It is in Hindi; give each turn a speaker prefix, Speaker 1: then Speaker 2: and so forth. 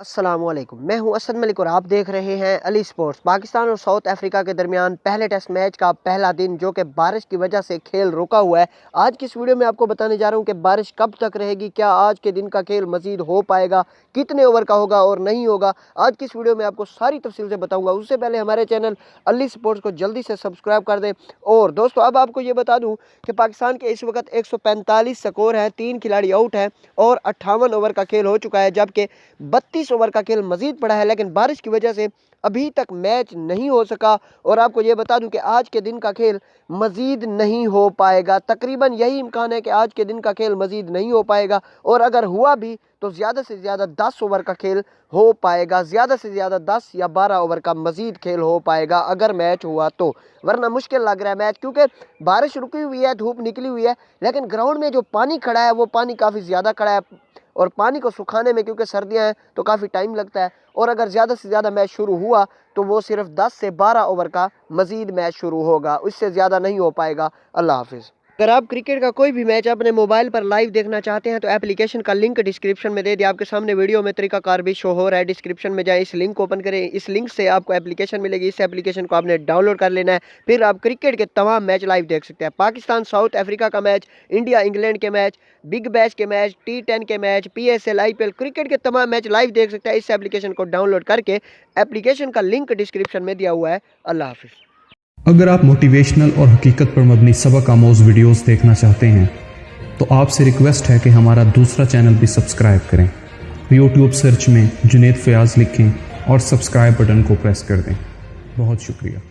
Speaker 1: अस्सलामुअलैकुम, मैं हूं असद मलिक और आप देख रहे हैं अली स्पोर्ट्स। पाकिस्तान और साउथ अफ्रीका के दरमियान पहले टेस्ट मैच का पहला दिन जो कि बारिश की वजह से खेल रुका हुआ है। आज की इस वीडियो में आपको बताने जा रहा हूं कि बारिश कब तक रहेगी, क्या आज के दिन का खेल मजीद हो पाएगा, कितने ओवर का होगा और नहीं होगा। आज की इस वीडियो में आपको सारी तफसील से बताऊंगा। उससे पहले हमारे चैनल अली स्पोर्ट्स को जल्दी से सब्सक्राइब कर दें। और दोस्तों, अब आपको ये बता दूँ कि पाकिस्तान के इस वक्त 145 स्कोर है, 3 खिलाड़ी आउट है और 58 ओवर का खेल हो चुका है, जबकि 32 ओवर का खेल मजीद पड़ा है। लेकिन बारिश की वजह से अभी तक मैच नहीं हो सका। और आपको ये बता दूं कि आज के दिन का खेल मजीद नहीं हो पाएगा। तकरीबन यही इम्कान है कि आज के दिन का खेल मजीद नहीं हो पाएगा, और अगर हुआ भी तो ज़्यादा से ज़्यादा 10 ओवर का खेल हो पाएगा। ज़्यादा से ज़्यादा 10 या 12 ओवर का मजीद खेल हो पाएगा अगर मैच हुआ तो, वरना मुश्किल लग रहा है मैच, क्योंकि बारिश रुकी हुई है, धूप निकली हुई है, लेकिन ग्राउंड में जो पानी खड़ा है वो पानी काफ़ी ज़्यादा खड़ा है। और पानी को सुखाने में, क्योंकि सर्दियां हैं तो काफ़ी टाइम लगता है, और अगर ज़्यादा से ज़्यादा मैच शुरू हुआ तो वो सिर्फ 10 से 12 ओवर का मज़ीद मैच शुरू होगा, उससे ज़्यादा नहीं हो पाएगा। अल्लाह हाफिज़। अगर आप क्रिकेट का कोई भी मैच अपने मोबाइल पर लाइव देखना चाहते हैं तो एप्लीकेशन का लिंक डिस्क्रिप्शन में दे दिया। आपके सामने वीडियो में तरीकाकार भी शो हो रहा है, डिस्क्रिप्शन में जाएं, इस लिंक को ओपन करें, इस लिंक से आपको एप्लीकेशन मिलेगी। इस एप्लीकेशन को आपने डाउनलोड कर लेना है, फिर आप क्रिकेट के तमाम मैच लाइव देख सकते हैं। पाकिस्तान साउथ अफ्रीका का मैच, इंडिया इंग्लैंड के मैच, बिग बैश के मैच, T10 के मैच, PSL, IPL, क्रिकेट के तमाम मैच लाइव देख सकते हैं इस एप्लीकेशन को डाउनलोड करके। एप्लीकेशन का लिंक डिस्क्रिप्शन में दिया हुआ है। अल्लाह हाफिज़।
Speaker 2: अगर आप मोटिवेशनल और हकीकत पर मबनी सबक आमोज वीडियोस देखना चाहते हैं तो आपसे रिक्वेस्ट है कि हमारा दूसरा चैनल भी सब्सक्राइब करें। यूट्यूब सर्च में जुनेद फयाज लिखें और सब्सक्राइब बटन को प्रेस कर दें। बहुत शुक्रिया।